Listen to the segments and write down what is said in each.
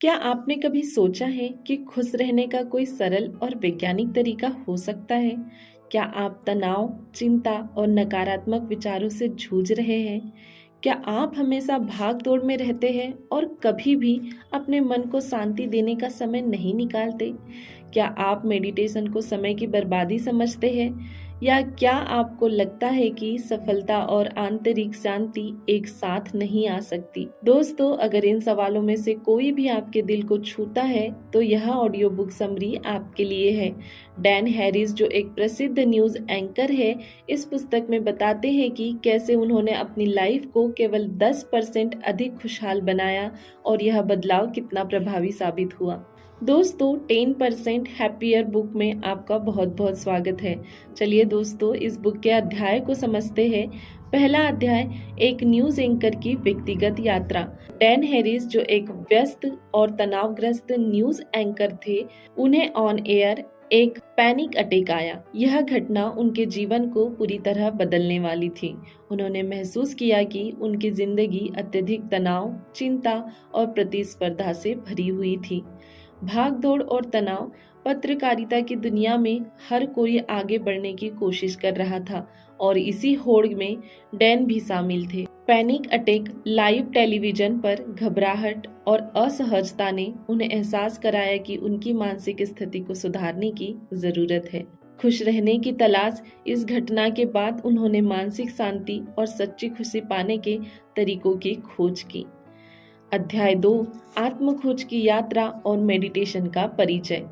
क्या आपने कभी सोचा है कि खुश रहने का कोई सरल और वैज्ञानिक तरीका हो सकता है? क्या आप तनाव, चिंता और नकारात्मक विचारों से जूझ रहे हैं? क्या आप हमेशा भाग-दौड़ में रहते हैं और कभी भी अपने मन को शांति देने का समय नहीं निकालते? क्या आप मेडिटेशन को समय की बर्बादी समझते हैं? या क्या आपको लगता है कि सफलता और आंतरिक शांति एक साथ नहीं आ सकती? दोस्तों, अगर इन सवालों में से कोई भी आपके दिल को छूता है, तो यह ऑडियो बुक समरी आपके लिए है। डैन हैरिस, जो एक प्रसिद्ध न्यूज़ एंकर है, इस पुस्तक में बताते हैं कि कैसे उन्होंने अपनी लाइफ को केवल 10% अधिक खुशहाल बनाया और यह बदलाव कितना प्रभावी साबित हुआ। दोस्तों, 10% हैप्पियर बुक में आपका बहुत बहुत स्वागत है। चलिए दोस्तों, इस बुक के अध्याय को समझते हैं। पहला अध्याय, एक न्यूज़ एंकर की व्यक्तिगत यात्रा। डैन हैरिस, जो एक व्यस्त और तनावग्रस्त न्यूज़ एंकर थे, उन्हें ऑन एयर एक पैनिक अटैक आया। यह घटना उनके जीवन को पूरी तरह बदलने वाली थी। उन्होंने महसूस किया कि उनकी जिंदगी अत्यधिक तनाव, चिंता और प्रतिस्पर्धा से भरी हुई थी। भागदौड़ और तनाव, पत्रकारिता की दुनिया में हर कोई आगे बढ़ने की कोशिश कर रहा था और इसी होड़ में डैन भी शामिल थे। पैनिक अटैक, लाइव टेलीविजन पर घबराहट और असहजता ने उन्हें एहसास कराया कि उनकी मानसिक स्थिति को सुधारने की जरूरत है। खुश रहने की तलाश, इस घटना के बाद उन्होंने मानसिक शांति और सच्ची खुशी पाने के तरीकों की खोज की। अध्याय 2, आत्मखोज की यात्रा और मेडिटेशन का परिचय।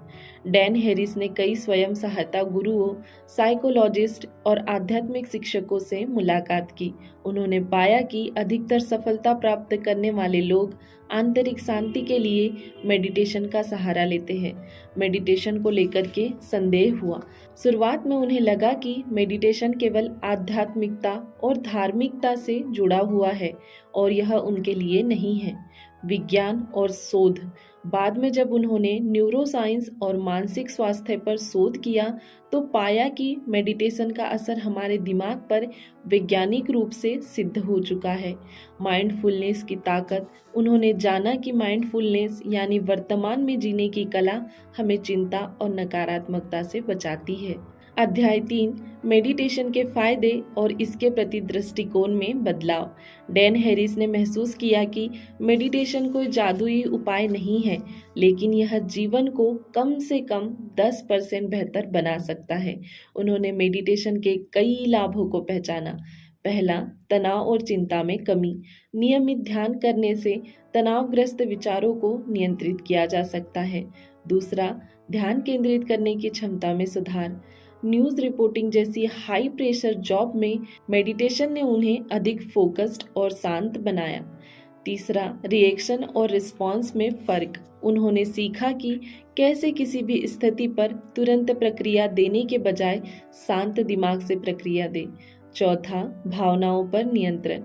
डैन हैरिस ने कई स्वयं सहायता गुरुओं, साइकोलॉजिस्ट और आध्यात्मिक शिक्षकों से मुलाकात की। उन्होंने पाया कि अधिकतर सफलता प्राप्त करने वाले लोग आंतरिक शांति के लिए मेडिटेशन का सहारा लेते हैं। मेडिटेशन को लेकर के संदेह हुआ। शुरुआत में उन्हें लगा कि मेडिटेशन केवल आध्यात्मिकता और धार्मिकता से जुड़ा हुआ है और यह उनके लिए नहीं है। विज्ञान और शोध, बाद में जब उन्होंने न्यूरोसाइंस और मानसिक स्वास्थ्य पर शोध किया तो पाया कि मेडिटेशन का असर हमारे दिमाग पर वैज्ञानिक रूप से सिद्ध हो चुका है। माइंडफुलनेस की ताकत, उन्होंने जाना कि माइंडफुलनेस यानी वर्तमान में जीने की कला हमें चिंता और नकारात्मकता से बचाती है। अध्याय 3, मेडिटेशन के फायदे और इसके प्रति दृष्टिकोण में बदलाव। डैन हैरिस ने महसूस किया कि मेडिटेशन कोई जादुई उपाय नहीं है, लेकिन यह जीवन को कम से कम 10% बेहतर बना सकता है। उन्होंने मेडिटेशन के कई लाभों को पहचाना। पहला, तनाव और चिंता में कमी। नियमित ध्यान करने से तनावग्रस्त विचारों को नियंत्रित किया जा सकता है। दूसरा, ध्यान केंद्रित करने की क्षमता में सुधार। न्यूज़ रिपोर्टिंग जैसी हाई प्रेशर जॉब में मेडिटेशन ने उन्हें अधिक फोकस्ड और शांत बनाया। तीसरा, रिएक्शन और रिस्पॉन्स में फर्क। उन्होंने सीखा कि कैसे किसी भी स्थिति पर तुरंत प्रतिक्रिया देने के बजाय शांत दिमाग से प्रतिक्रिया दे। चौथा, भावनाओं पर नियंत्रण।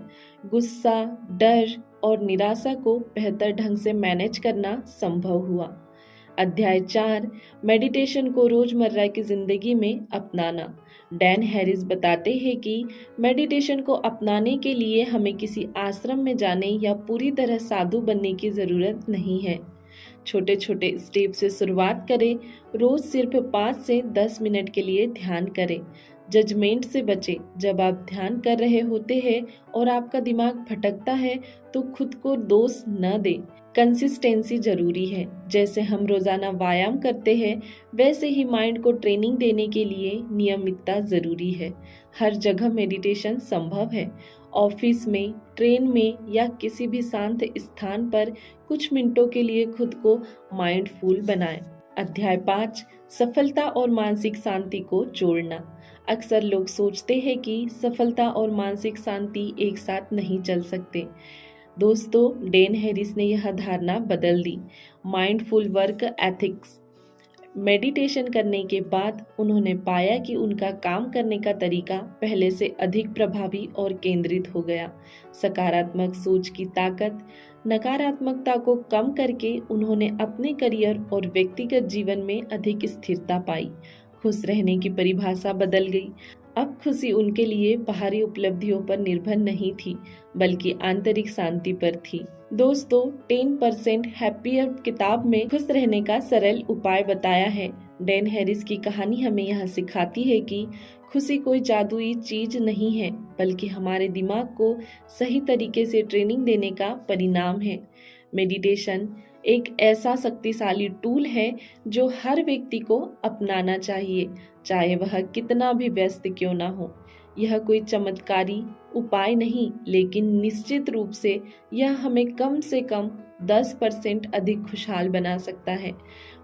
गुस्सा, डर और निराशा को बेहतर ढंग से मैनेज करना संभव हुआ। अध्याय 4, मेडिटेशन को रोजमर्रा की जिंदगी में अपनाना। डैन हैरिस बताते हैं कि मेडिटेशन को अपनाने के लिए हमें किसी आश्रम में जाने या पूरी तरह साधु बनने की जरूरत नहीं है। छोटे छोटे स्टेप से शुरुआत करें। रोज सिर्फ 5 से 10 मिनट के लिए ध्यान करें। जजमेंट से बचें। जब आप ध्यान कर रहे होते हैं और आपका दिमाग भटकता है तो खुद को दोष न दें। कंसिस्टेंसी जरूरी है। जैसे हम रोजाना व्यायाम करते हैं, वैसे ही माइंड को ट्रेनिंग देने के लिए नियमितता जरूरी है। हर जगह मेडिटेशन संभव है। ऑफिस में, ट्रेन में या किसी भी शांत स्थान पर कुछ मिनटों के लिए खुद को माइंडफुल बनाएं। अध्याय 5, सफलता और मानसिक शांति को जोड़ना। अक्सर लोग सोचते हैं कि सफलता और मानसिक शांति एक साथ नहीं चल सकते। दोस्तों, डैन हैरिस ने यह धारणा बदल दी। Mindful work ethics. मेडिटेशन करने के बाद उन्होंने पाया कि उनका काम करने का तरीका पहले से अधिक प्रभावी और केंद्रित हो गया। सकारात्मक सोच की ताकत, नकारात्मकता को कम करके उन्होंने अपने करियर और व्यक्तिगत जीवन में अधिक स्थिरता पाई। खुश रहने की परिभाषा बदल गई। अब खुशी उनके लिए बाहरी उपलब्धियों पर निर्भर नहीं थी, बल्कि आंतरिक शांति पर थी। दोस्तों, 10% हैप्पियर किताब में खुश रहने का सरल उपाय बताया है। डैन हैरिस की कहानी हमें यह सिखाती है कि खुशी कोई जादुई चीज नहीं है, बल्कि हमारे दिमाग को सही तरीके से ट्रेनिंग देने का परिणाम है। मेडिटेशन एक ऐसा शक्तिशाली टूल है जो हर व्यक्ति को अपनाना चाहिए, चाहे वह कितना भी व्यस्त क्यों ना हो। यह कोई चमत्कारी उपाय नहीं, लेकिन निश्चित रूप से यह हमें कम से कम 10% अधिक खुशहाल बना सकता है।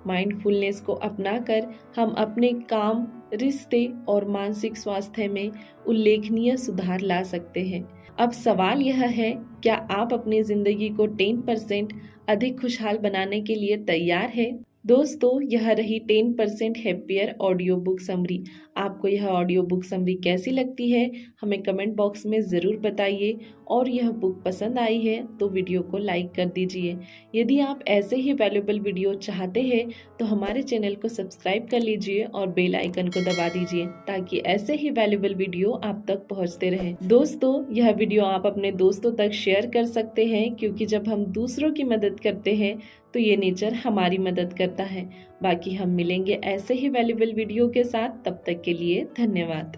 माइंडफुलनेस को अपनाकर हम अपने काम, रिश्ते और मानसिक स्वास्थ्य में उल्लेखनीय सुधार ला सकते हैं। अब सवाल यह है, क्या आप अपनी जिंदगी को 10% अधिक खुशहाल बनाने के लिए तैयार हैं? दोस्तों, यह रही 10% हैप्पियर ऑडियो बुक समरी। आपको यह ऑडियो बुक समरी कैसी लगती है, हमें कमेंट बॉक्स में ज़रूर बताइए। और यह बुक पसंद आई है तो वीडियो को लाइक कर दीजिए। यदि आप ऐसे ही वैल्यूएबल वीडियो चाहते हैं तो हमारे चैनल को सब्सक्राइब कर लीजिए और बेल आइकन को दबा दीजिए, ताकि ऐसे ही वैल्यूएबल वीडियो आप तक पहुंचते रहें। दोस्तों, यह वीडियो आप अपने दोस्तों तक शेयर कर सकते हैं, क्योंकि जब हम दूसरों की मदद करते हैं तो ये नेचर हमारी मदद करता है। बाकी हम मिलेंगे ऐसे ही वैल्यूएबल वीडियो के साथ। तब तक के लिए धन्यवाद।